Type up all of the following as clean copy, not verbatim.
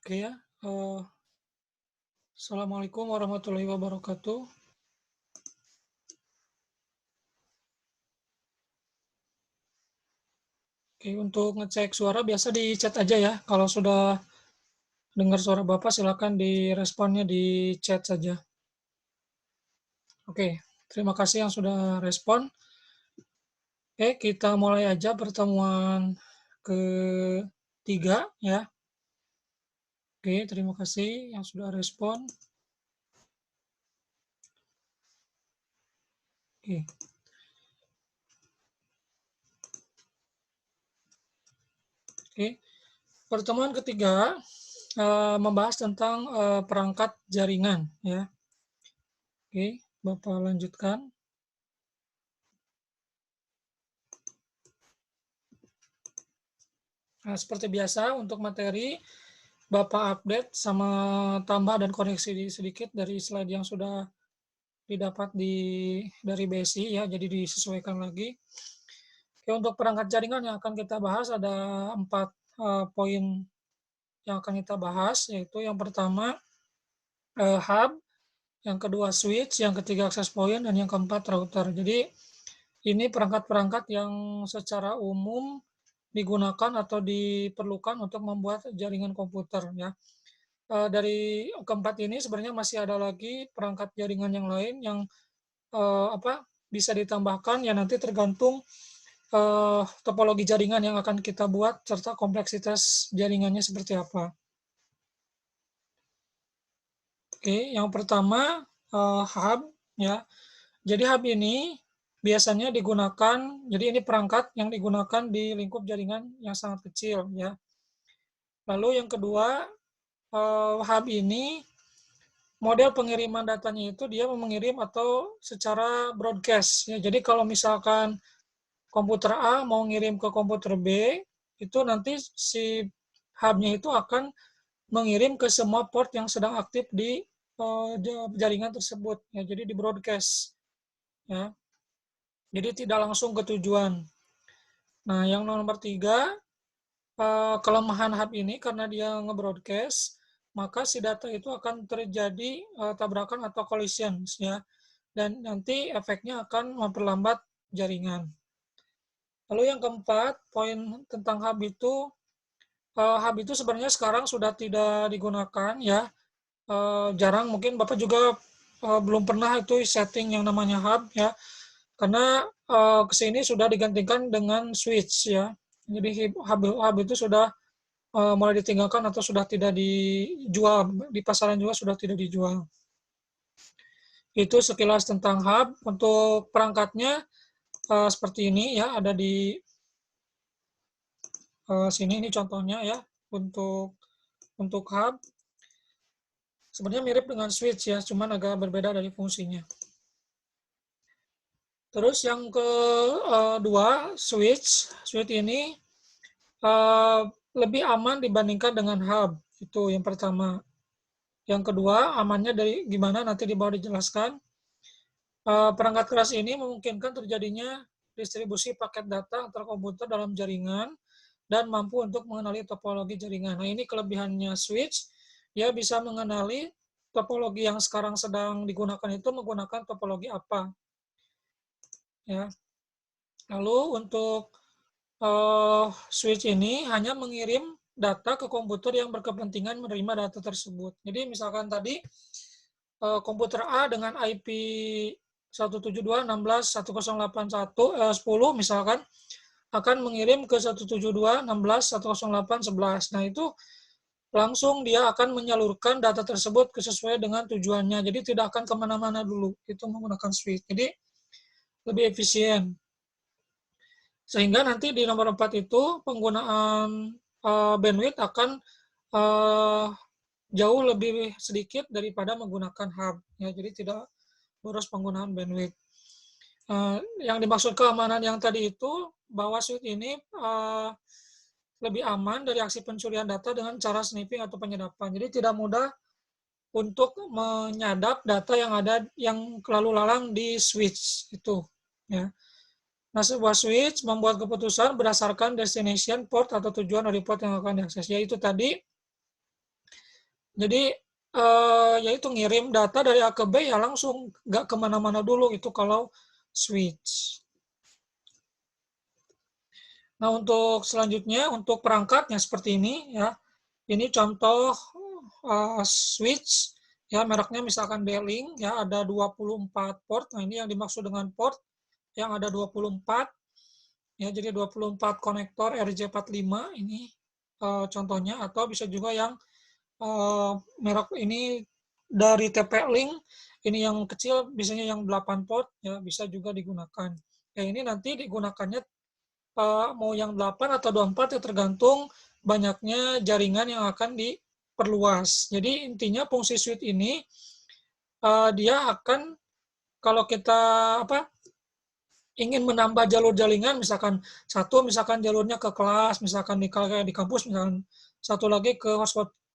Oke ya, Assalamualaikum warahmatullahi wabarakatuh. Oke, untuk ngecek suara biasa di chat aja ya. Kalau sudah dengar suara Bapak silakan diresponnya di chat saja. Oke, terima kasih yang sudah respon. Oke, kita mulai aja pertemuan ketiga ya. Oke, terima kasih yang sudah respon. Oke. Oke, pertemuan ketiga membahas tentang perangkat jaringan ya. Oke, Bapak lanjutkan. Nah, seperti biasa untuk materi Bapak update sama tambah dan koreksi sedikit dari slide yang sudah didapat dari BSI ya, jadi disesuaikan lagi. Oke, untuk perangkat jaringan yang akan kita bahas ada 4 poin yang akan kita bahas, yaitu yang pertama hub, yang kedua switch, yang ketiga access point, dan yang keempat router. Jadi ini perangkat-perangkat yang secara umum digunakan atau diperlukan untuk membuat jaringan komputer ya. Dari keempat ini sebenarnya masih ada lagi perangkat jaringan yang lain yang bisa ditambahkan ya, nanti tergantung topologi jaringan yang akan kita buat serta kompleksitas jaringannya seperti apa. Oke, yang pertama hub ya. Jadi hub ini biasanya digunakan, jadi ini perangkat yang digunakan di lingkup jaringan yang sangat kecil ya. Lalu yang kedua, hub ini model pengiriman datanya itu dia mengirim atau secara broadcast ya. Jadi kalau misalkan komputer A mau ngirim ke komputer B, itu nanti si hub-nya itu akan mengirim ke semua port yang sedang aktif di jaringan tersebut ya. Jadi di broadcast ya. Jadi tidak langsung ke tujuan. Nah, yang nomor 3, kelemahan hub ini karena dia nge-broadcast, maka si data itu akan terjadi tabrakan atau collision ya, dan nanti efeknya akan memperlambat jaringan. Lalu yang keempat, poin tentang hub itu sebenarnya sekarang sudah tidak digunakan ya, jarang, mungkin Bapak juga belum pernah itu setting yang namanya hub ya, karena kesini sudah digantikan dengan switch ya. Jadi hub itu sudah mulai ditinggalkan atau sudah tidak dijual, di pasaran juga sudah tidak dijual. Itu sekilas tentang hub. Untuk perangkatnya seperti ini ya, ada di sini, ini contohnya ya. Untuk hub sebenarnya mirip dengan switch ya, cuman agak berbeda dari fungsinya. Terus yang kedua, switch ini lebih aman dibandingkan dengan hub. Itu yang pertama. Yang kedua, amannya dari gimana nanti di bawah dijelaskan. Perangkat keras ini memungkinkan terjadinya distribusi paket data antar komputer dalam jaringan dan mampu untuk mengenali topologi jaringan. Nah, ini kelebihannya switch, dia bisa mengenali topologi yang sekarang sedang digunakan itu menggunakan topologi apa. Ya. Lalu untuk switch ini hanya mengirim data ke komputer yang berkepentingan menerima data tersebut. Jadi misalkan tadi komputer A dengan IP 172.16.1081 misalkan akan mengirim ke 172.16.108.11. Nah, itu langsung dia akan menyalurkan data tersebut sesuai dengan tujuannya. Jadi tidak akan kemana-mana dulu. Itu menggunakan switch. Jadi lebih efisien. Sehingga nanti di nomor 4 itu penggunaan bandwidth akan jauh lebih sedikit daripada menggunakan hub. Ya, jadi tidak boros penggunaan bandwidth. Yang dimaksud keamanan yang tadi itu, bahwa switch ini lebih aman dari aksi pencurian data dengan cara sniffing atau penyedapan. Jadi tidak mudah untuk menyadap data yang ada yang lalu lalang di switch itu. Ya. Nah, sebuah switch membuat keputusan berdasarkan destination port atau tujuan dari port yang akan diakses. Yaitu tadi Jadi yaitu ngirim data dari A ke B ya langsung, nggak kemana-mana dulu itu kalau switch. Nah untuk selanjutnya untuk perangkatnya seperti ini ya. Ini contoh switch ya mereknya misalkan D-Link ya ada 24 port. Nah ini yang dimaksud dengan port yang ada 24 ya, jadi 24 konektor RJ45 ini contohnya, atau bisa juga yang merek ini dari TP-Link ini yang kecil biasanya yang 8 port ya bisa juga digunakan. Ya ini nanti digunakannya mau yang 8 atau 24 ya tergantung banyaknya jaringan yang akan diperluas. Jadi intinya fungsi switch ini dia akan kalau kita ingin menambah jalur jaringan misalkan jalurnya ke kelas, misalkan di kampus misalkan satu lagi ke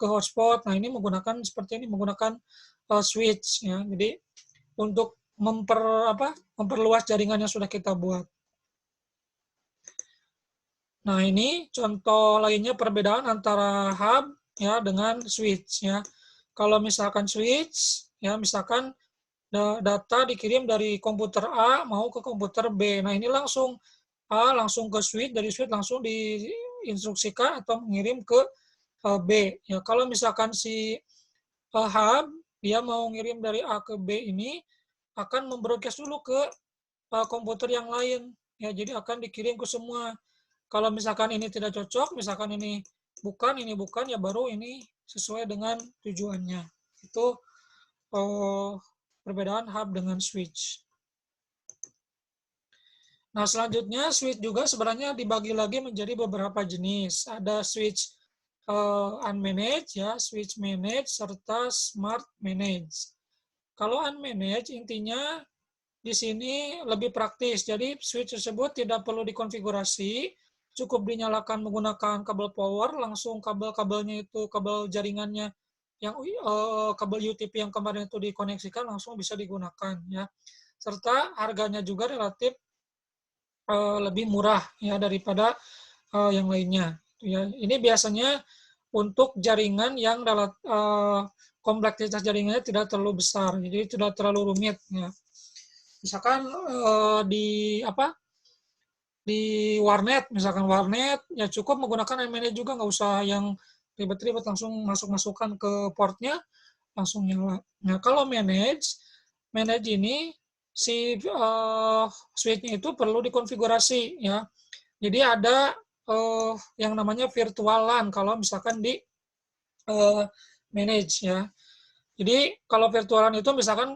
hotspot. Nah, ini menggunakan seperti ini menggunakan switch ya. Jadi untuk memperluas jaringan yang sudah kita buat. Nah, ini contoh lainnya perbedaan antara hub ya dengan switch ya. Kalau misalkan switch ya misalkan data dikirim dari komputer A mau ke komputer B. Nah, ini langsung A langsung ke switch, dari switch langsung diinstruksikan atau mengirim ke B. Ya, kalau misalkan si hub dia mau ngirim dari A ke B ini akan membroadcast dulu ke komputer yang lain. Ya, jadi akan dikirim ke semua. Kalau misalkan ini tidak cocok, misalkan ini bukan, ya baru ini sesuai dengan tujuannya. Itu perbedaan hub dengan switch. Nah, selanjutnya switch juga sebenarnya dibagi lagi menjadi beberapa jenis. Ada switch unmanaged, ya, switch managed, serta smart managed. Kalau unmanaged, intinya di sini lebih praktis. Jadi switch tersebut tidak perlu dikonfigurasi, cukup dinyalakan menggunakan kabel power, langsung kabel-kabelnya itu kabel jaringannya yang kabel UTP yang kemarin itu dikoneksikan langsung bisa digunakan ya. Serta harganya juga relatif lebih murah ya daripada yang lainnya. Ya, ini biasanya untuk jaringan yang kompleksitas jaringannya tidak terlalu besar, jadi tidak terlalu rumit. Ya. Misalkan misalkan warnet ya cukup menggunakan MNE juga, nggak usah yang ribet-ribet langsung masuk-masukkan ke portnya langsung nyala. Nah kalau manage ini si switch-nya itu perlu dikonfigurasi ya. Jadi ada yang namanya virtual LAN kalau misalkan di manage ya. Jadi kalau virtual LAN itu misalkan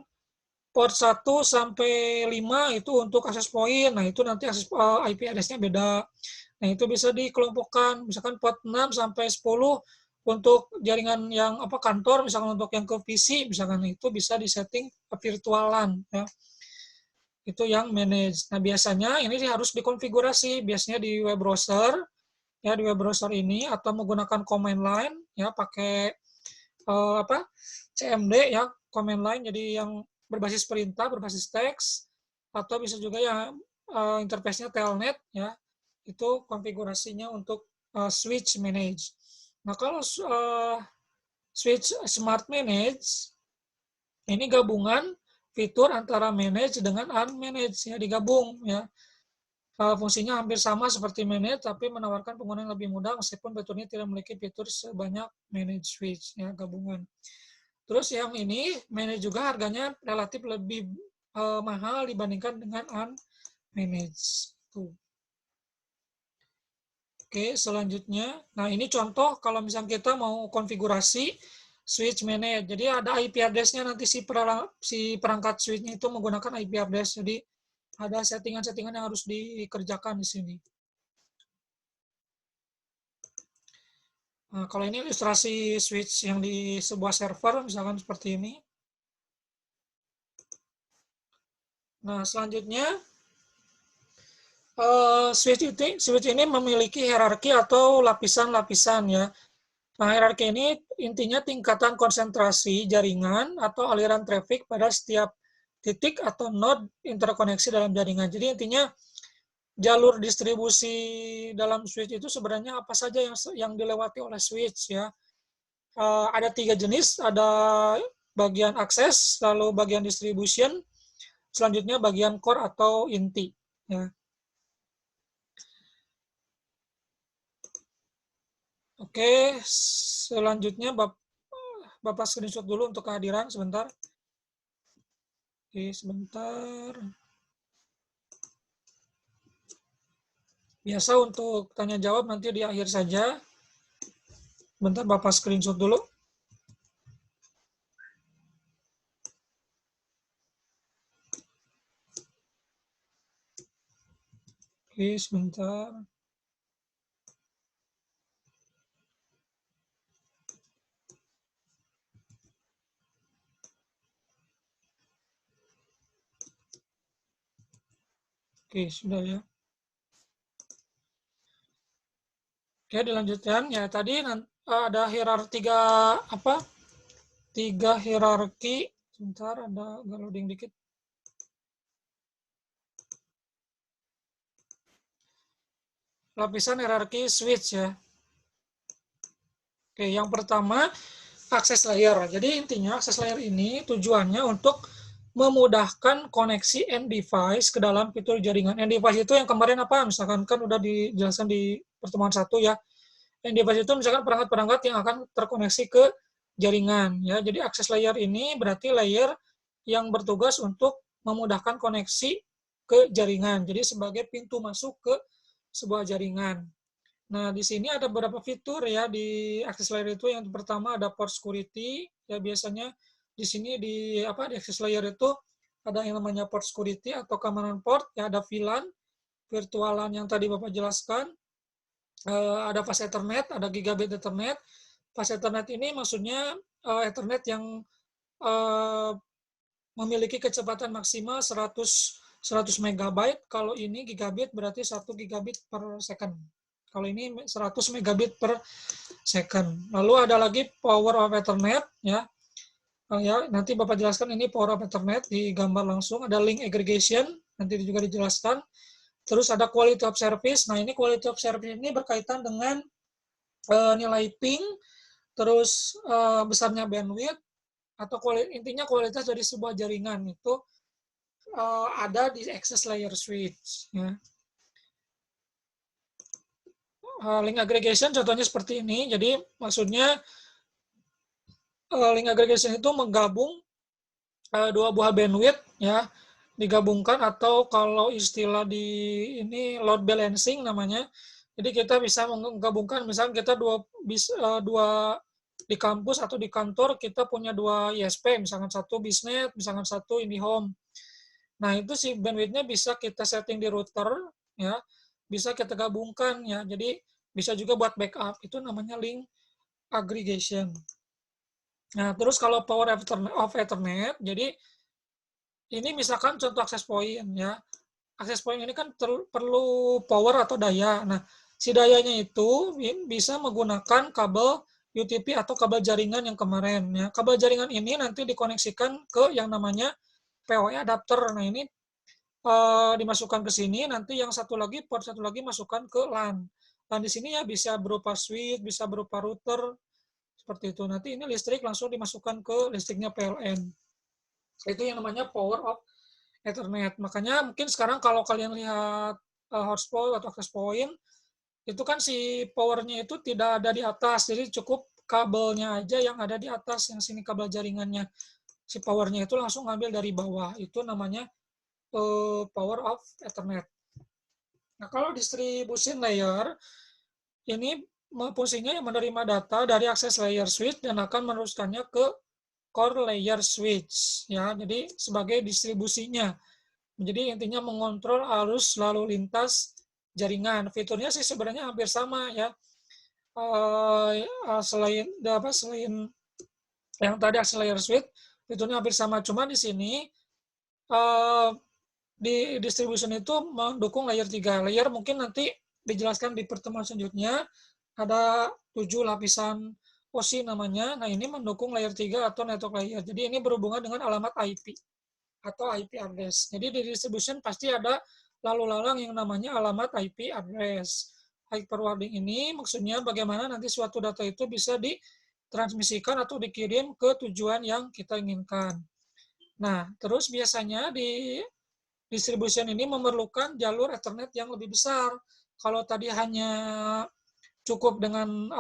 port 1 sampai 5 itu untuk akses point. Nah, itu nanti akses IP address-nya beda. Nah, itu bisa dikelompokkan. Misalkan port 6 sampai 10 untuk jaringan yang kantor, misalkan untuk yang ke PC, misalkan itu bisa disetting virtual LAN ya. Itu yang manage. Nah, biasanya ini harus dikonfigurasi biasanya di web browser ya, di web browser ini atau menggunakan command line ya, pakai CMD ya, command line, jadi yang berbasis perintah, berbasis teks, atau bisa juga ya interface-nya telnet ya, itu konfigurasinya untuk switch manage. Nah kalau switch smart manage ini gabungan fitur antara manage dengan unmanage ya, digabung ya. Fungsinya hampir sama seperti manage, tapi menawarkan penggunaan yang lebih mudah meskipun fiturnya tidak memiliki fitur sebanyak manage switch ya, gabungan. Terus yang ini manage juga harganya relatif lebih mahal dibandingkan dengan unmanaged. Oke, selanjutnya. Nah, ini contoh kalau misalnya kita mau konfigurasi switch manage. Jadi ada IP address-nya nanti si perangkat switch-nya itu menggunakan IP address. Jadi ada settingan-settingan yang harus dikerjakan di sini. Nah, kalau ini ilustrasi switch yang di sebuah server, misalkan seperti ini. Nah, selanjutnya switch ini memiliki hierarki atau lapisan-lapisan ya. Nah, hierarki ini intinya tingkatan konsentrasi jaringan atau aliran traffic pada setiap titik atau node interkoneksi dalam jaringan. Jadi intinya jalur distribusi dalam switch itu sebenarnya apa saja yang dilewati oleh switch ya. ada 3 jenis, ada bagian akses, lalu bagian distribution, selanjutnya bagian core atau inti. Ya. Oke, selanjutnya Bapak screenshot dulu untuk kehadiran sebentar. Oke, sebentar. Biasa untuk tanya jawab nanti di akhir saja. Bentar Bapak screenshot dulu. Oke, sebentar. Oke, sudah ya. Oke, dilanjutkan. Ya, tadi ada tiga apa? Tiga hierarki. Sebentar, ada loading dikit. Lapisan hierarki switch ya. Oke, yang pertama akses layer. Jadi intinya akses layer ini tujuannya untuk memudahkan koneksi end device ke dalam fitur jaringan. End device itu yang kemarin apa? Misalkan kan udah dijelaskan di pertemuan 1 ya. End device itu misalkan perangkat-perangkat yang akan terkoneksi ke jaringan ya. Jadi akses layer ini berarti layer yang bertugas untuk memudahkan koneksi ke jaringan. Jadi sebagai pintu masuk ke sebuah jaringan. Nah, di sini ada beberapa fitur ya di access layer itu. Yang pertama ada port security. Ya biasanya di sini di access layer itu ada yang namanya port security atau keamanan port. Ya ada VLAN, virtualan yang tadi Bapak jelaskan. Ada fast Ethernet, ada gigabit Ethernet. Fast Ethernet ini maksudnya Ethernet yang uh, memiliki kecepatan maksimal 100 megabyte. Kalau ini gigabit berarti 1 gigabit per second. Kalau ini 100 megabit per second. Lalu ada lagi power of Ethernet ya. Ya, nanti Bapak jelaskan ini power of Ethernet di gambar langsung. Ada link aggregation, nanti juga dijelaskan. Terus ada quality of service. Nah, ini quality of service ini berkaitan dengan nilai ping, terus besarnya bandwidth, atau intinya kualitas dari sebuah jaringan itu ada di access layer switch. Ya. Link aggregation contohnya seperti ini. Jadi maksudnya link aggregation itu menggabung dua buah bandwidth ya digabungkan, atau kalau istilah di ini load balancing namanya. Jadi kita bisa menggabungkan misalnya kita dua di kampus atau di kantor kita punya dua ISP, misalkan satu bisnet, misalkan satu IndiHome. Nah, itu si bandwidth-nya bisa kita setting di router ya, bisa kita gabungkan ya. Jadi bisa juga buat backup. Itu namanya link aggregation. Nah, terus kalau power of Ethernet, jadi ini misalkan contoh akses point ya. Akses point ini kan perlu power atau daya. Nah, si dayanya itu bisa menggunakan kabel UTP atau kabel jaringan yang kemarin ya. Kabel jaringan ini nanti dikoneksikan ke yang namanya PoE adapter. Nah, ini dimasukkan ke sini, nanti yang port satu lagi masukkan ke LAN. Dan di sini ya bisa berupa switch, bisa berupa router, seperti itu. Nanti ini listrik langsung dimasukkan ke listriknya PLN. Itu yang namanya power of Ethernet. Makanya mungkin sekarang kalau kalian lihat hotspot atau access point, itu kan si powernya itu tidak ada di atas, jadi cukup kabelnya aja yang ada di atas, yang sini kabel jaringannya. Si powernya itu langsung ngambil dari bawah. Itu namanya power of Ethernet. Nah, kalau distribution layer, ini fungsinya yang menerima data dari akses layer switch dan akan meneruskannya ke core layer switch. Ya, jadi sebagai distribusinya. Jadi intinya mengontrol arus lalu lintas jaringan. Fiturnya sih sebenarnya hampir sama ya. Selain yang tadi akses layer switch, fiturnya hampir sama. Cuma di sini di distribution itu mendukung layer 3. Layer mungkin nanti dijelaskan di pertemuan selanjutnya. Ada 7 lapisan OSI namanya. Nah, ini mendukung layer 3 atau network layer. Jadi ini berhubungan dengan alamat IP atau IP address. Jadi di distribution pasti ada lalu lalang yang namanya alamat IP address. Hyperwording ini maksudnya bagaimana nanti suatu data itu bisa ditransmisikan atau dikirim ke tujuan yang kita inginkan. Nah, terus biasanya di distribution ini memerlukan jalur Ethernet yang lebih besar. Kalau tadi hanya cukup dengan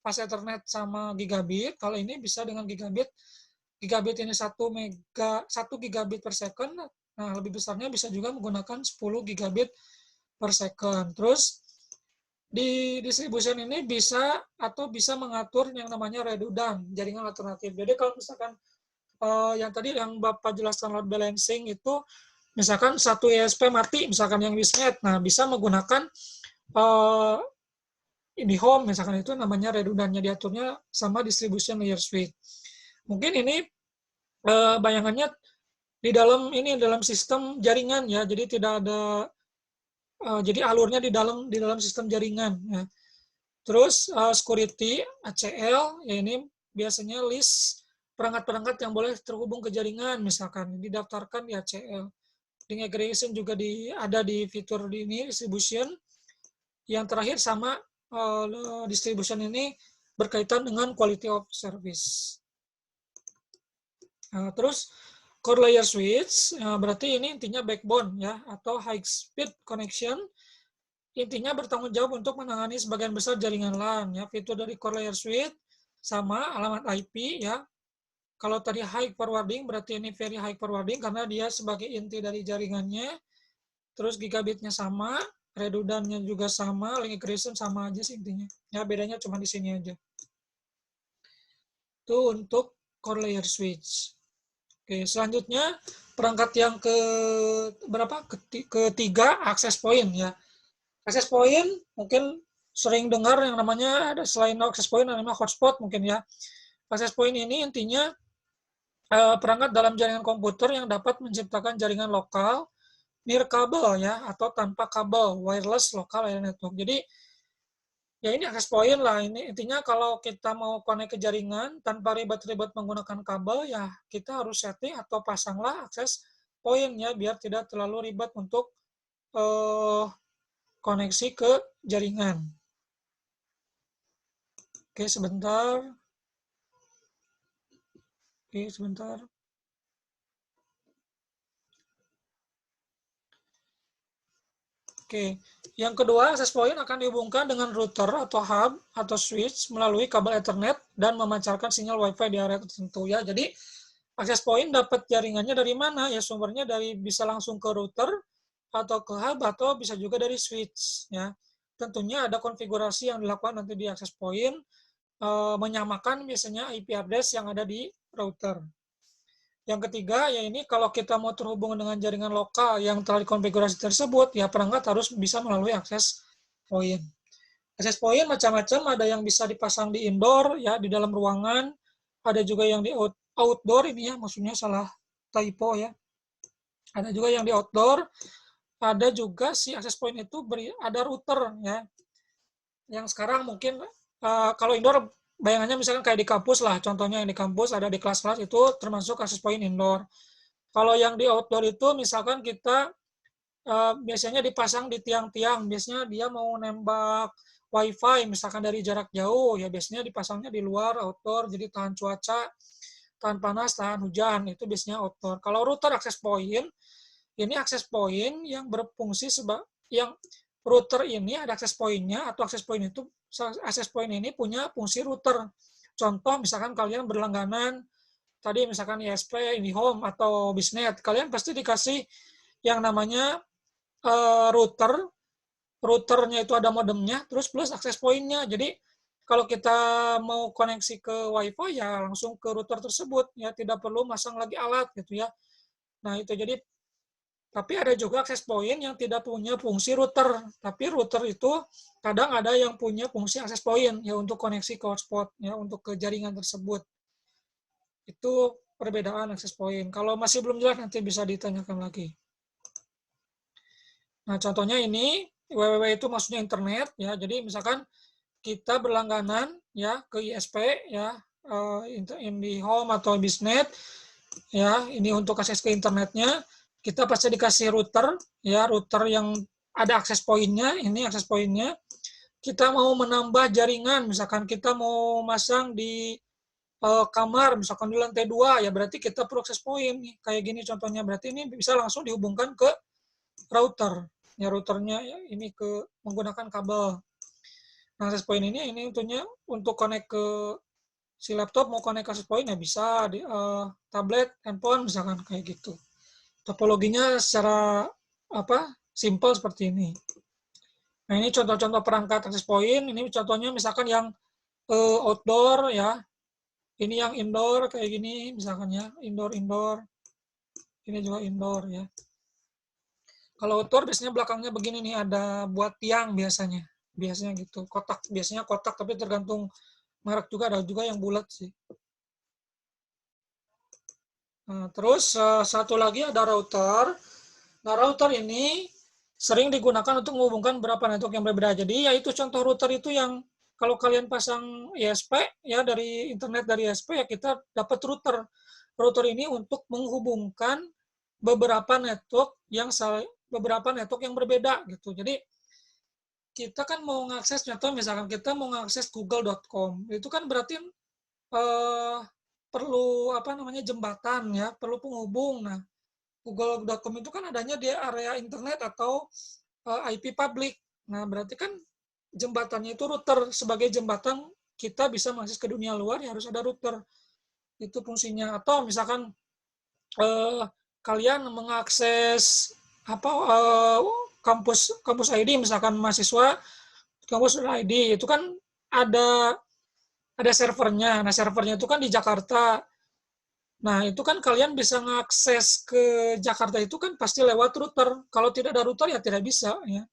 pas Ethernet sama gigabit, kalau ini bisa dengan gigabit. Gigabit ini 1 gigabit per second. Nah, lebih besarnya bisa juga menggunakan 10 gigabit per second. Terus di distribution ini bisa mengatur yang namanya redundant, jaringan alternatif. Jadi kalau misalkan yang tadi yang Bapak jelaskan load balancing itu, misalkan satu ISP mati, misalkan yang Wisnet, nah bisa menggunakan IndiHome, misalkan itu namanya redundantnya diaturnya sama distribution layer switch. Mungkin ini bayangannya dalam sistem jaringan ya, jadi tidak ada jadi alurnya di dalam sistem jaringan ya. Terus security ACL ya, ini biasanya list perangkat-perangkat yang boleh terhubung ke jaringan, misalkan didaftarkan di ACL. Integration juga ada di fitur di ini distribution. Yang terakhir sama distribution ini berkaitan dengan quality of service. Terus core layer switch berarti ini intinya backbone ya, atau high speed connection. Intinya bertanggung jawab untuk menangani sebagian besar jaringan LAN ya. Fitur dari core layer switch sama alamat IP ya. Kalau tadi high forwarding berarti ini very high forwarding karena dia sebagai inti dari jaringannya. Terus gigabitnya sama, redundantnya juga sama, link aggregation sama aja sih intinya. Ya bedanya cuma di sini aja. Itu untuk core layer switch. Oke, selanjutnya perangkat yang ketiga access point ya. Access point mungkin sering dengar yang namanya ada selain access point namanya hotspot mungkin ya. Access point ini intinya perangkat dalam jaringan komputer yang dapat menciptakan jaringan lokal near kabel ya, atau tanpa kabel, wireless local area network. Jadi ya ini access point lah. Ini intinya kalau kita mau connect ke jaringan tanpa ribet-ribet menggunakan kabel ya kita harus setting atau pasanglah access point ya biar tidak terlalu ribet untuk koneksi ke jaringan. Oke, sebentar. Oke, sebentar. Oke, yang kedua, access point akan dihubungkan dengan router atau hub atau switch melalui kabel Ethernet dan memancarkan sinyal Wi-Fi di area tertentu ya. Jadi access point dapat jaringannya dari mana? Ya sumbernya bisa langsung ke router atau ke hub atau bisa juga dari switch ya. Tentunya ada konfigurasi yang dilakukan nanti di access point menyamakan biasanya IP address yang ada di router. Yang ketiga, ya ini kalau kita mau terhubung dengan jaringan lokal yang telah dikonfigurasi tersebut, ya perangkat harus bisa melalui access point. Access point macam-macam, ada yang bisa dipasang di indoor, ya di dalam ruangan, ada juga yang di outdoor, ini ya maksudnya salah typo ya. Ada juga yang di outdoor, ada juga si access point itu ada router ya. Yang sekarang mungkin kalau indoor bayangannya misalkan kayak di kampus lah, contohnya yang di kampus ada di kelas-kelas itu termasuk access point indoor. Kalau yang di outdoor itu misalkan kita biasanya dipasang di tiang-tiang, biasanya dia mau nembak wifi misalkan dari jarak jauh, ya biasanya dipasangnya di luar outdoor, jadi tahan cuaca, tahan panas, tahan hujan, itu biasanya outdoor. Kalau router access point, ini access point yang berfungsi yang router ini ada access point-nya atau access point ini punya fungsi router. Contoh misalkan kalian berlangganan tadi misalkan ISP, IndiHome atau Bisnet, kalian pasti dikasih yang namanya router. Routernya itu ada modemnya, terus plus access point-nya. Jadi kalau kita mau koneksi ke WiFi ya langsung ke router tersebut ya, tidak perlu masang lagi alat gitu ya. Nah, itu jadi tapi ada juga access point yang tidak punya fungsi router. Tapi router itu kadang ada yang punya fungsi access point ya untuk koneksi ke hotspot ya untuk ke jaringan tersebut. Itu perbedaan access point. Kalau masih belum jelas nanti bisa ditanyakan lagi. Nah, contohnya ini www itu maksudnya internet ya. Jadi misalkan kita berlangganan ya ke ISP ya IndiHome atau Bisnet ya, ini untuk akses ke internetnya. Kita pasti dikasih router, ya router yang ada akses point-nya, ini akses point-nya. Kita mau menambah jaringan, misalkan kita mau masang di kamar, misalkan di lantai 2, ya berarti kita perlu akses point nih. Kayak gini contohnya, berarti ini bisa langsung dihubungkan ke router. Ya routernya ya, ini ke menggunakan kabel. Nah, akses point ini tentunya untuk connect ke si laptop, mau connect akses point ya bisa di tablet, handphone misalkan kayak gitu. Topologinya secara simple seperti ini. Nah, ini contoh-contoh perangkat akses point. Ini contohnya misalkan yang outdoor ya. Ini yang indoor kayak gini misalkan ya, indoor. Ini juga indoor ya. Kalau outdoor biasanya belakangnya begini nih, ada buat tiang biasanya. Biasanya gitu, kotak. Biasanya kotak tapi tergantung merek juga, ada juga yang bulat sih. Nah, terus satu lagi ada router. Nah, router ini sering digunakan untuk menghubungkan beberapa network yang berbeda. Jadi, yaitu contoh router itu yang kalau kalian pasang ISP, ya dari internet dari ISP, ya kita dapat router. Router ini untuk menghubungkan beberapa network yang berbeda gitu. Jadi, kita kan mau mengakses, contoh misalkan kita mau mengakses google.com, itu kan berarti eh, perlu jembatan ya, perlu penghubung. Nah, google.com itu kan adanya di area internet atau IP public. Nah, berarti kan jembatannya itu router. Sebagai jembatan kita bisa mengakses ke dunia luar, ya harus ada router. Itu fungsinya. Atau misalkan eh, kalian mengakses kampus ID, misalkan mahasiswa kampus ID itu kan ada servernya. Nah, servernya itu kan di Jakarta. Nah, itu kan kalian bisa mengakses ke Jakarta itu kan pasti lewat router. Kalau tidak ada router ya tidak bisa ya.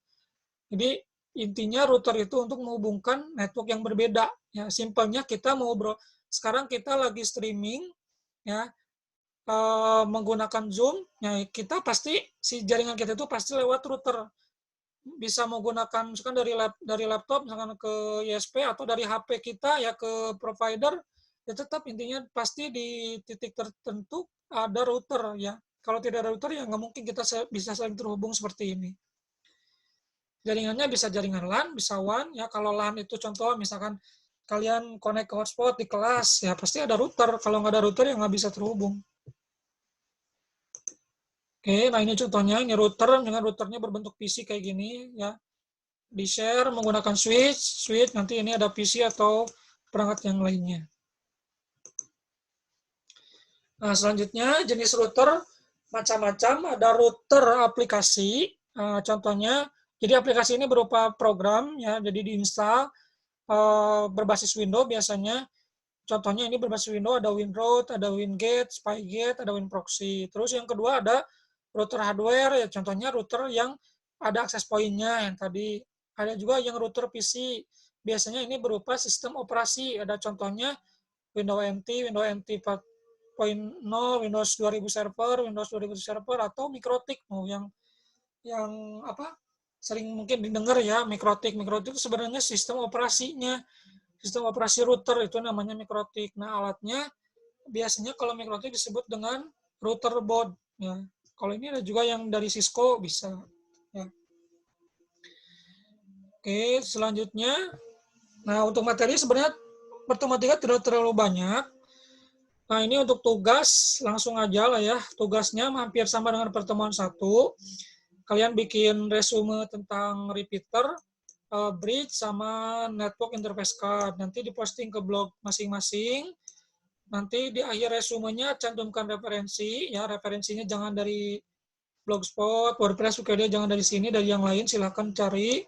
Jadi intinya router itu untuk menghubungkan network yang berbeda. Ya, simpelnya kita mau sekarang kita lagi streaming ya, menggunakan Zoom. Ya, kita pasti si jaringan kita itu pasti lewat router. Bisa menggunakan misalkan dari laptop misalkan ke ISP atau dari HP kita ya ke provider, ya tetap intinya pasti di titik tertentu ada router ya. Kalau tidak ada router ya nggak mungkin kita bisa saling terhubung seperti ini. Jaringannya bisa jaringan LAN, bisa WAN ya. Kalau LAN itu contoh misalkan kalian connect ke hotspot di kelas ya pasti ada router. Kalau nggak ada router ya nggak bisa terhubung. Oke, nah ini contohnya, ini router dengan routernya berbentuk PC kayak gini ya. Di-share menggunakan switch, nanti ini ada PC atau perangkat yang lainnya. Nah, selanjutnya jenis router macam-macam, ada router aplikasi, contohnya, jadi aplikasi ini berupa program, ya, jadi diinstal, berbasis Windows biasanya, contohnya ini berbasis Windows, ada WinRoute, ada WinGate, SpyGate, ada WinProxy. Terus yang kedua ada router hardware, ya contohnya router yang ada akses point-nya yang tadi. Ada juga yang router PC, biasanya ini berupa sistem operasi, ada contohnya Windows NT, Windows NT 4.0, Windows 2000 server, Windows 2000 server, atau Mikrotik, yang sering mungkin didengar ya, Mikrotik. Mikrotik itu sebenarnya sistem operasinya, sistem operasi router itu namanya Mikrotik. Nah, alatnya biasanya kalau Mikrotik disebut dengan router board ya. Kalau ini ada juga yang dari Cisco bisa ya. Oke, selanjutnya, nah untuk materi sebenarnya pertemuan tiga tidak terlalu banyak. Nah, ini untuk tugas langsung aja lah ya. Tugasnya hampir sama dengan pertemuan satu. Kalian bikin resume tentang repeater, bridge, sama network interface card. Nanti diposting ke blog masing-masing. Nanti di akhir resumenya cantumkan referensi. Ya, referensinya jangan dari Blogspot, WordPress, Wikipedia, jangan dari sini, dari yang lain. Silahkan cari.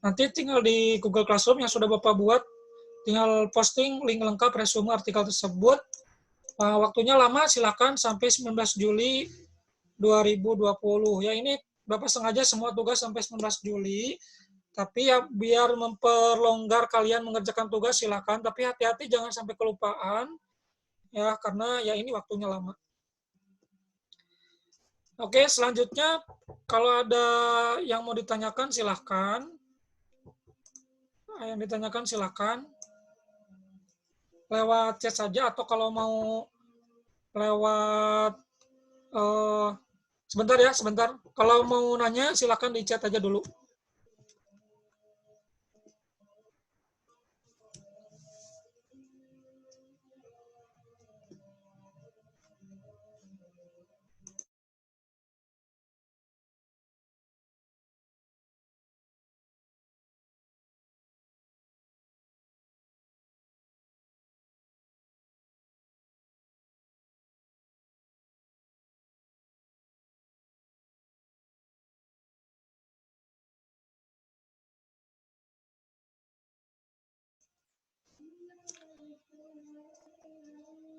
Nanti tinggal di Google Classroom yang sudah Bapak buat, tinggal posting link lengkap resume artikel tersebut. Waktunya lama, silakan sampai 19 Juli 2020. Ya, ini Bapak sengaja semua tugas sampai 19 Juli. Tapi ya biar memperlonggar kalian mengerjakan tugas silakan, tapi hati-hati jangan sampai kelupaan ya, karena ya ini waktunya lama. Oke, selanjutnya kalau ada yang mau ditanyakan silahkan. Yang ditanyakan silahkan lewat chat saja, atau kalau mau lewat sebentar ya, sebentar. Kalau mau nanya silahkan di chat aja dulu.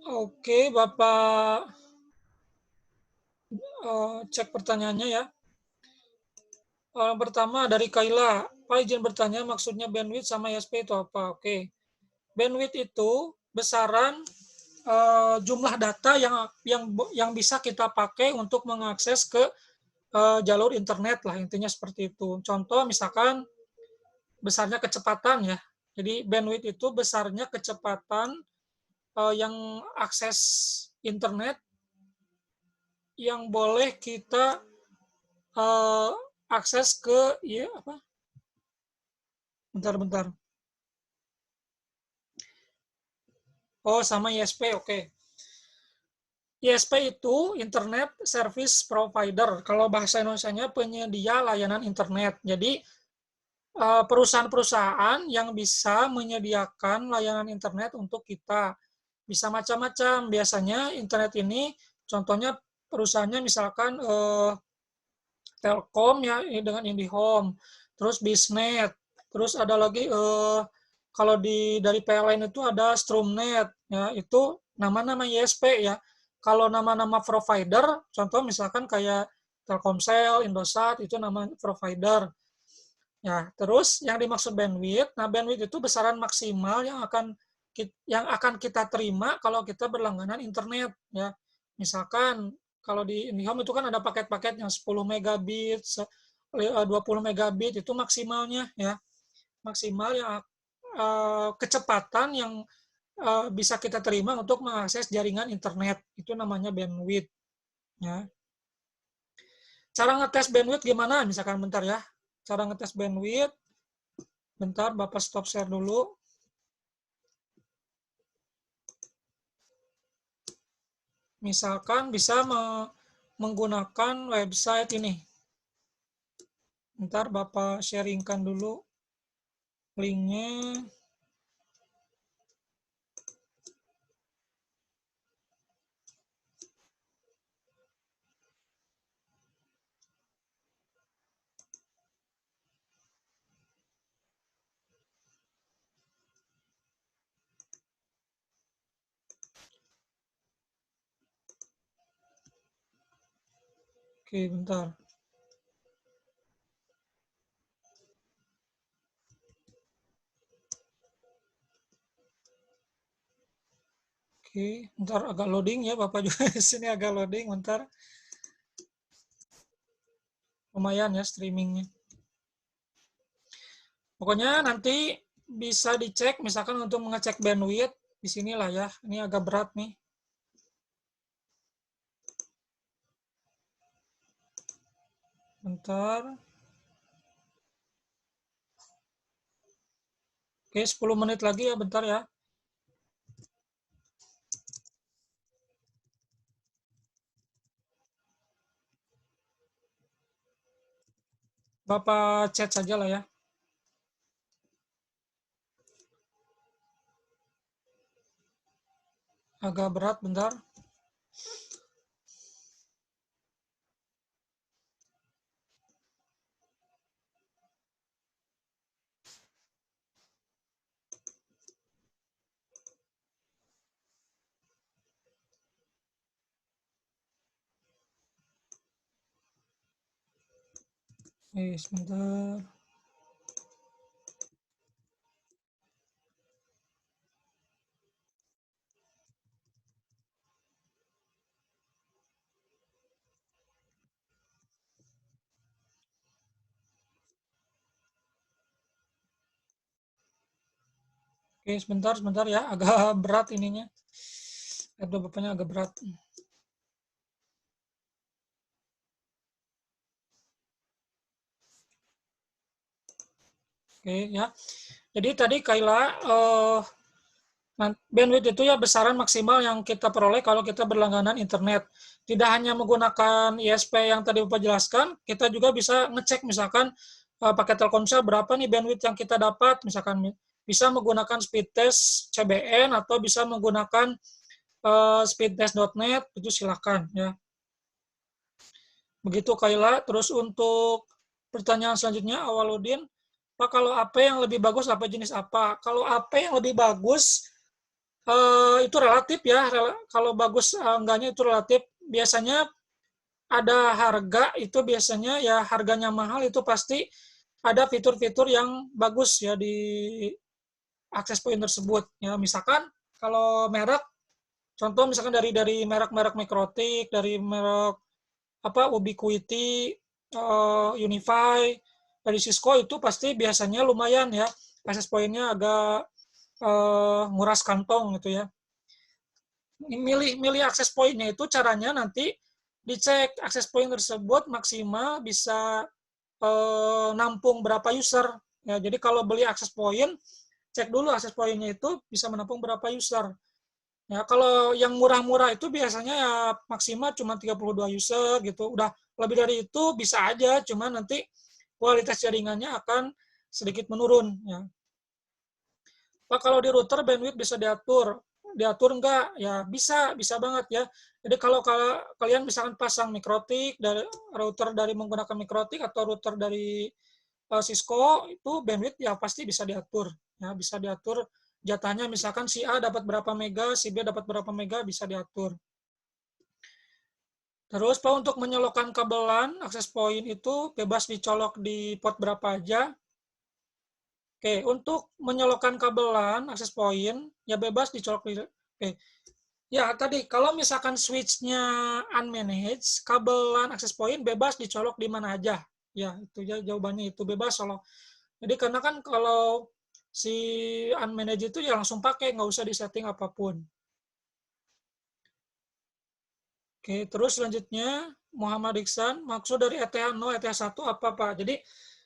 Oke, Bapak cek pertanyaannya ya. Pertama dari Kaila, Pak izin bertanya maksudnya bandwidth sama ISP itu apa? Oke, bandwidth itu besaran jumlah data yang bisa kita pakai untuk mengakses ke jalur internet lah, intinya seperti itu. Contoh misalkan besarnya kecepatan ya. Jadi bandwidth itu besarnya kecepatan yang akses internet yang boleh kita eh, akses ke ya apa? Bentar-bentar. Oh, sama ISP, oke. ISP itu Internet Service Provider. Kalau bahasa Indonesianya penyedia layanan internet. Jadi perusahaan-perusahaan yang bisa menyediakan layanan internet untuk kita. Bisa macam-macam. Biasanya internet ini contohnya perusahaannya misalkan Telkom ya dengan IndiHome, terus Bisnet, terus ada lagi kalau dari PLN itu ada Stromnet ya itu nama-nama ISP ya. Kalau nama-nama provider, contoh misalkan kayak Telkomsel, Indosat itu nama provider. Ya, terus yang dimaksud bandwidth, nah bandwidth itu besaran maksimal yang akan kita terima kalau kita berlangganan internet ya. Misalkan kalau di IndiHome itu kan ada paket-paket yang 10 megabit, 20 megabit itu maksimalnya ya. Maksimal yang kecepatan yang bisa kita terima untuk mengakses jaringan internet. Itu namanya bandwidth ya. Cara ngetes bandwidth gimana? Misalkan bentar ya. Cara ngetes bandwidth, bentar Bapak stop share dulu. Misalkan bisa menggunakan website ini. Ntar Bapak sharingkan dulu linknya. Oke, bentar. Oke, bentar agak loading ya Bapak juga di sini agak loading bentar. Lumayan ya streamingnya. Pokoknya nanti bisa dicek misalkan untuk mengecek bandwidth di sinilah ya. Ini agak berat nih. Bentar. Oke, 10 menit lagi ya, bentar ya. Bapak chat saja lah ya. Agak berat, bentar. Sebentar. Oke, sebentar ya. Agak berat ininya. Aduh, bapaknya agak berat. Oke, ya. Jadi tadi Kaila, bandwidth itu ya besaran maksimal yang kita peroleh kalau kita berlangganan internet. Tidak hanya menggunakan ISP yang tadi Bapak jelaskan, kita juga bisa ngecek misalkan pakai Telkomsel berapa nih bandwidth yang kita dapat, misalkan bisa menggunakan speed test CBN atau bisa menggunakan speedtest.net, itu silakan ya. Begitu Kaila. Terus untuk pertanyaan selanjutnya Awaludin, Pak kalau AP yang lebih bagus apa jenis apa? Kalau AP yang lebih bagus Itu relatif ya, kalau bagus enggaknya itu relatif. Biasanya ada harga itu biasanya ya harganya mahal itu pasti ada fitur-fitur yang bagus ya di akses point tersebut. Ya misalkan kalau merek, contoh misalkan dari merek-merek Mikrotik, dari merek apa Ubiquiti, Unify, dari Cisco itu pasti biasanya lumayan ya akses pointnya agak nguras kantong gitu ya. Milih akses pointnya itu caranya nanti dicek akses point tersebut maksimal bisa nampung berapa user. Ya, jadi kalau beli akses point, cek dulu akses pointnya itu bisa menampung berapa user. Ya, kalau yang murah-murah itu biasanya ya maksimal cuma 32 user gitu. Udah lebih dari itu bisa aja, cuma nanti kualitas jaringannya akan sedikit menurun ya. Pak, kalau di router bandwidth bisa diatur. Diatur enggak? Ya bisa, bisa banget ya. Jadi kalau kalian misalkan pasang Mikrotik dari router dari menggunakan Mikrotik atau router dari Cisco itu bandwidth ya pasti bisa diatur. Ya, bisa diatur jatahnya misalkan si A dapat berapa mega, si B dapat berapa mega bisa diatur. Terus Pak untuk menyolokkan kabelan akses point itu bebas dicolok di port berapa aja. Oke, untuk menyolokkan kabelan akses point ya bebas dicolok di. Oke. Ya, tadi kalau misalkan switch-nya unmanaged, kabelan akses point bebas dicolok di mana aja. Ya, itu ya jawabannya itu bebas kalau. Jadi karena kan kalau si unmanaged itu ya langsung pakai, nggak usah disetting apapun. Oke, terus selanjutnya Muhammad Iksan, maksud dari ETH0, ETH1 apa Pak? Jadi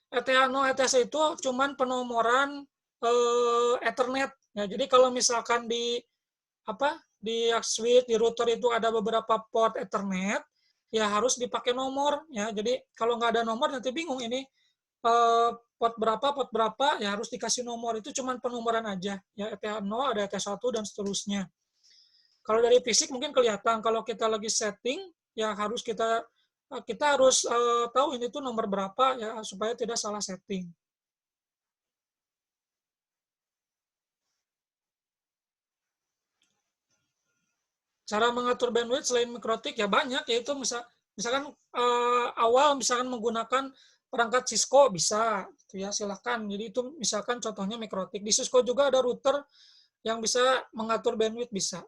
ETH0, ETH1 itu cuman penomoran Ethernet. Ya, jadi kalau misalkan di apa di switch di router itu ada beberapa port Ethernet, ya harus dipakai nomor. Ya, jadi kalau nggak ada nomor nanti bingung ini port berapa, ya harus dikasih nomor. Itu cuman penomoran aja. Ya ETH0, ada ETH1 dan seterusnya. Kalau dari fisik mungkin kelihatan kalau kita lagi setting ya harus kita harus tahu ini tuh nomor berapa ya supaya tidak salah setting. Cara mengatur bandwidth selain mikrotik ya banyak, yaitu misalkan awal misalkan menggunakan perangkat Cisco bisa gitu ya silahkan. Jadi itu misalkan contohnya mikrotik. Di Cisco juga ada router yang bisa mengatur bandwidth bisa.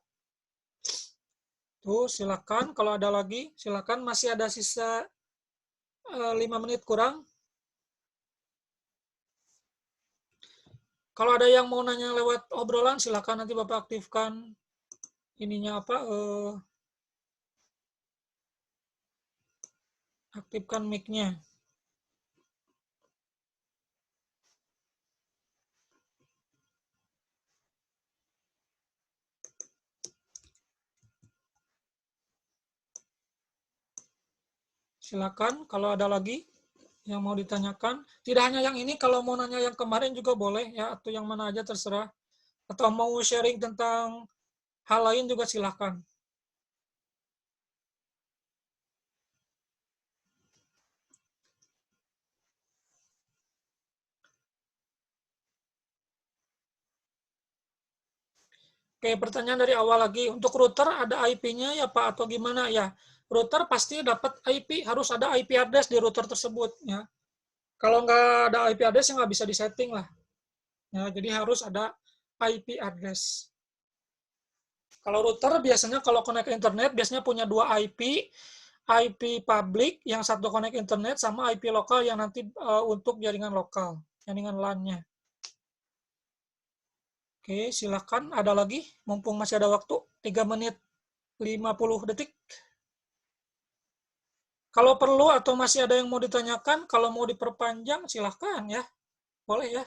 Tuh silakan kalau ada lagi silakan, masih ada sisa 5 menit kurang. Kalau ada yang mau nanya lewat obrolan silakan, nanti Bapak aktifkan ininya apa aktifkan mic-nya. Silakan kalau ada lagi yang mau ditanyakan. Tidak hanya yang ini, kalau mau nanya yang kemarin juga boleh ya, atau yang mana aja terserah. Atau mau sharing tentang hal lain juga silakan. Oke, pertanyaan dari awal lagi. Untuk router ada IP-nya ya Pak atau gimana ya? Router pasti dapat IP, harus ada IP address di router tersebut ya. Kalau nggak ada IP address ya nggak bisa disetting lah. Ya, jadi harus ada IP address. Kalau router biasanya kalau connect ke internet biasanya punya dua IP, IP public yang satu connect internet sama IP lokal yang nanti untuk jaringan lokal, jaringan LAN-nya. Oke, silakan ada lagi mumpung masih ada waktu 3 menit 50 detik. Kalau perlu atau masih ada yang mau ditanyakan, kalau mau diperpanjang silahkan ya. Boleh ya.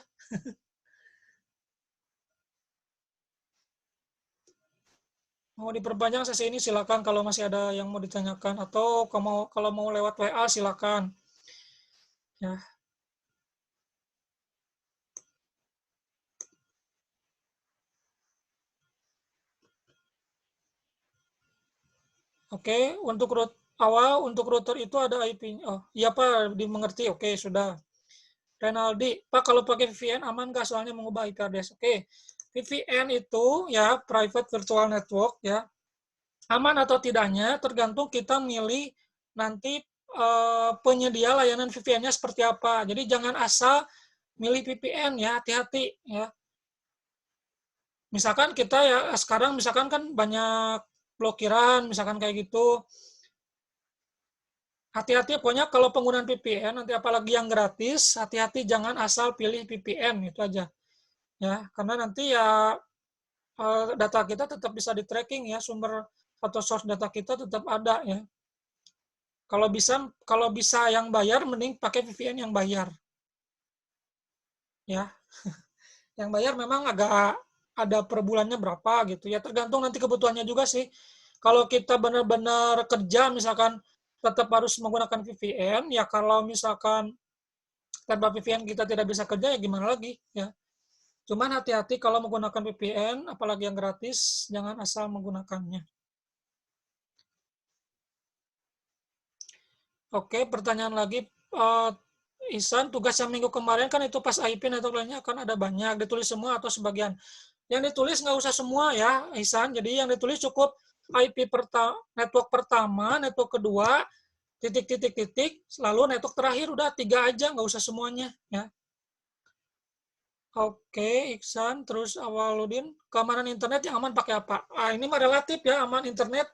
Mau diperpanjang sesi ini silakan kalau masih ada yang mau ditanyakan, atau kalau mau lewat WA silakan. Ya. Oke, untuk awal untuk router itu ada IP-nya. Oh, iya Pak, dimengerti. Oke, sudah. Renaldi, Pak kalau pakai VPN aman nggak soalnya mengubah IP address? Oke, VPN itu ya private virtual network ya, aman atau tidaknya tergantung kita milih nanti penyedia layanan VPN-nya seperti apa. Jadi jangan asal milih VPN ya, hati-hati ya. Misalkan kita ya sekarang misalkan kan banyak blokiran misalkan kayak gitu. Hati-hati pokoknya kalau penggunaan VPN nanti apalagi yang gratis, hati-hati jangan asal pilih VPN itu aja. Ya, karena nanti ya data kita tetap bisa di-tracking ya, sumber atau source data kita tetap ada ya. Kalau bisa yang bayar mending pakai VPN yang bayar. Ya. Yang bayar memang agak ada per bulannya berapa gitu ya, tergantung nanti kebutuhannya juga sih. Kalau kita benar-benar kerja misalkan tetap harus menggunakan VPN, ya kalau misalkan tanpa VPN kita tidak bisa kerja ya gimana lagi ya. Cuman hati-hati kalau menggunakan VPN, apalagi yang gratis, jangan asal menggunakannya. Oke, pertanyaan lagi. Ihsan, tugas yang minggu kemarin kan itu pas IP network lainnya kan ada banyak. Ditulis semua atau sebagian? Yang ditulis nggak usah semua ya, Ihsan. Jadi yang ditulis cukup IP network pertama, network kedua, titik, lalu network terakhir. Udah 3 aja, nggak usah semuanya. Ya. Oke, Iksan. Terus Awaludin, keamanan internet yang aman pakai apa? Ini mah relatif ya, aman internet.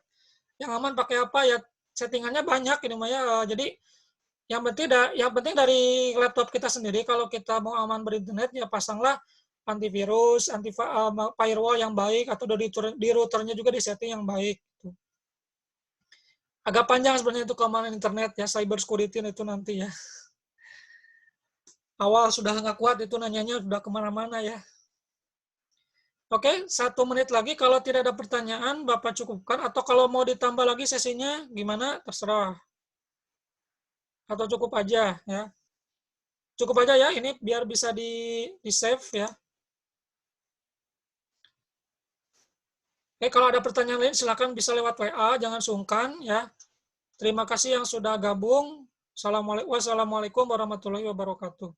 Yang aman pakai apa ya? Settingannya banyak ini mah ya. Jadi yang penting dari laptop kita sendiri kalau kita mau aman berinternet ya pasanglah antivirus, firewall yang baik atau di routernya juga di setting yang baik. Agak panjang sebenarnya itu keamanan internet ya, cyber security itu nanti ya. Awal sudah nggak kuat itu nanyanya sudah kemana-mana ya. Oke, 1 menit lagi. Kalau tidak ada pertanyaan, Bapak cukupkan. Atau kalau mau ditambah lagi sesinya, gimana? Terserah. Atau cukup aja ya. Cukup aja ya, ini biar bisa di save ya. Oke, kalau ada pertanyaan lain silakan bisa lewat WA, jangan sungkan ya. Terima kasih yang sudah gabung. Wassalamualaikum warahmatullahi wabarakatuh.